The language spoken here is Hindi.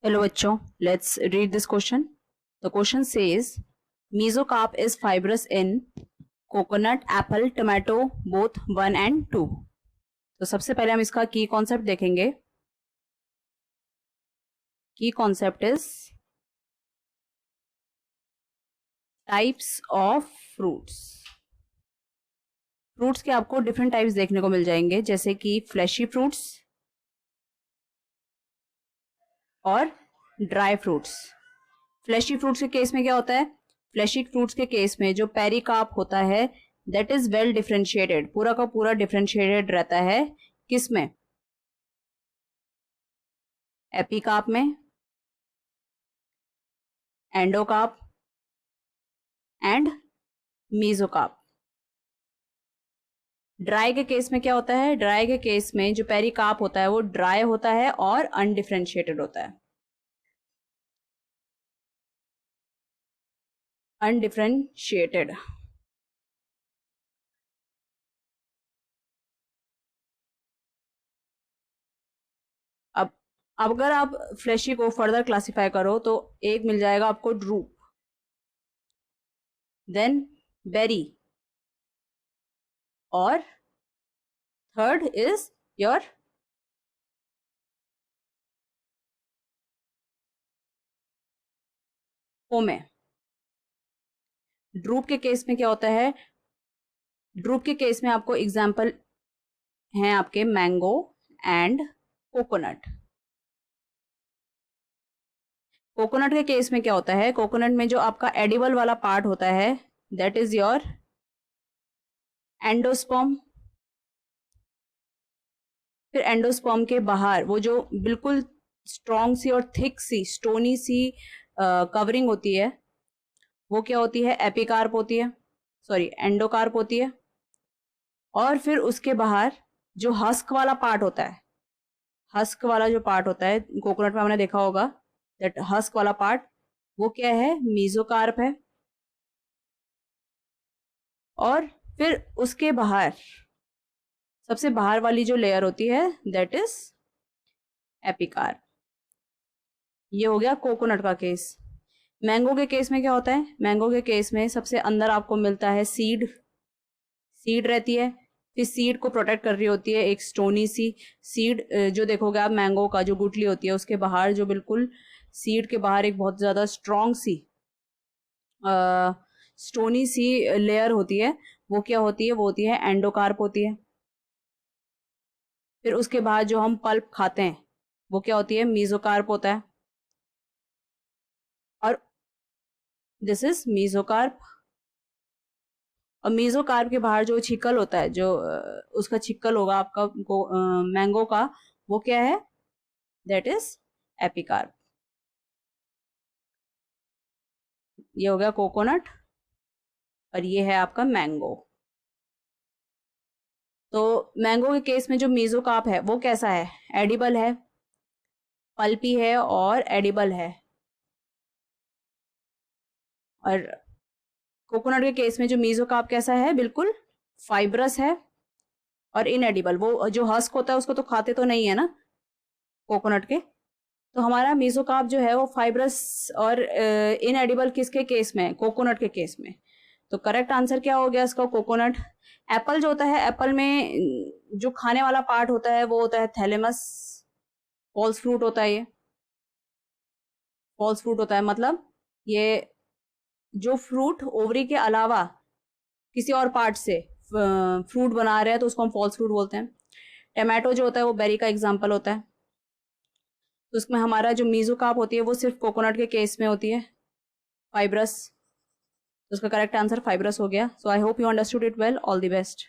Hello बच्चों, let's read this question. The question says mesocarp is fibrous in coconut, apple, tomato, both 1 and 2. तो सबसे पहले हम इसका की कॉन्सेप्ट देखेंगे. की concept is types of fruits. Fruits के आपको डिफरेंट टाइप्स देखने को मिल जाएंगे, जैसे कि फ्लैशी फ्रूट्स और ड्राई फ्रूट्स. फ्लैशी फ्रूट्स के केस में क्या होता है? फ्लैशी फ्रूट्स के केस में जो पेरिकार्प होता है दैट इज वेल डिफरेंशिएटेड, पूरा का पूरा डिफरेंशिएटेड रहता है. किस में? एपिकार्प में, एंडोकार्प एंड मीजोकार्प. ड्राई के केस में क्या होता है? ड्राई के केस में जो पेरिकार्प होता है वो ड्राई होता है और अनडिफरेंशिएटेड होता है. अनडिफरेंशिएटेड. अब अगर आप फ्लैशी को फर्दर क्लासिफाई करो तो एक मिल जाएगा आपको ड्रूप, देन बेरी, और थर्ड इज योर पोमे. ड्रूप के केस में क्या होता है? ड्रूप के केस में आपको एग्जाम्पल हैं आपके मैंगो एंड कोकोनट. कोकोनट के केस में क्या होता है? कोकोनट में जो आपका एडिबल वाला पार्ट होता है दैट इज योर एंडोस्पर्म. फिर एंडोस्पर्म के बाहर वो जो बिल्कुल स्ट्रॉन्ग सी और थिक सी स्टोनी सी कवरिंग होती है वो क्या होती है? एपिकार्प होती है, सॉरी एंडोकार्प होती है. और फिर उसके बाहर जो हस्क वाला पार्ट होता है, हस्क वाला जो पार्ट होता है कोकोनट में हमने देखा होगा दैट हस्क वाला पार्ट, वो क्या है? मीजोकार्प है. और फिर उसके बाहर सबसे बाहर वाली जो लेयर होती है दैट इज एपिकार्प. ये हो गया कोकोनट का केस. मैंगो के केस में क्या होता है? मैंगो के केस में सबसे अंदर आपको मिलता है सीड. सीड रहती है, फिर सीड को प्रोटेक्ट कर रही होती है एक स्टोनी सी सीड. जो देखोगे आप मैंगो का जो गुठली होती है उसके बाहर जो बिल्कुल सीड के बाहर एक बहुत ज्यादा स्ट्रॉन्ग सी स्टोनी सी लेयर होती है, वो क्या होती है? वो होती है एंडोकार्प होती है. फिर उसके बाद जो हम पल्प खाते हैं वो क्या होती है? मीजोकार्प होता है. और दिस इज मीजोकार्प. और मीजोकार्प के बाहर जो छिक्कल होता है, जो उसका छिक्कल होगा आपका मैंगो का, वो क्या है? That is epicarp. ये हो गया कोकोनट और ये है आपका मैंगो. तो मैंगो के केस में जो मीजोकार्प है वो कैसा है? एडिबल है, पल्पी है और एडिबल है. और कोकोनट के केस में जो मीजोकार्प कैसा है? बिल्कुल फाइब्रस है और इनएडिबल. वो जो हस्क होता है उसको तो खाते तो नहीं है ना कोकोनट के. तो हमारा मीजोकार्प जो है वो फाइब्रस और इनएडिबल किसके केस में? कोकोनट के केस में. तो करेक्ट आंसर क्या हो गया इसका? कोकोनट. एप्पल जो होता है, एप्पल में जो खाने वाला पार्ट होता है वो होता है थैलेमस. फॉल्स फ्रूट होता है, ये फॉल्स फ्रूट होता है. मतलब ये जो फ्रूट ओवरी के अलावा किसी और पार्ट से फ्रूट बना रहे हैं तो उसको हम फॉल्स फ्रूट बोलते हैं. टमाटो जो होता है वो बेरी का एग्जाम्पल होता है. तो उसमें हमारा जो मीजोकार्प होती है वो सिर्फ कोकोनट के केस में होती है, फाइब्रस. तो उसका करेक्ट आंसर फाइब्रस हो गया. So I hope you understood it well. All the best.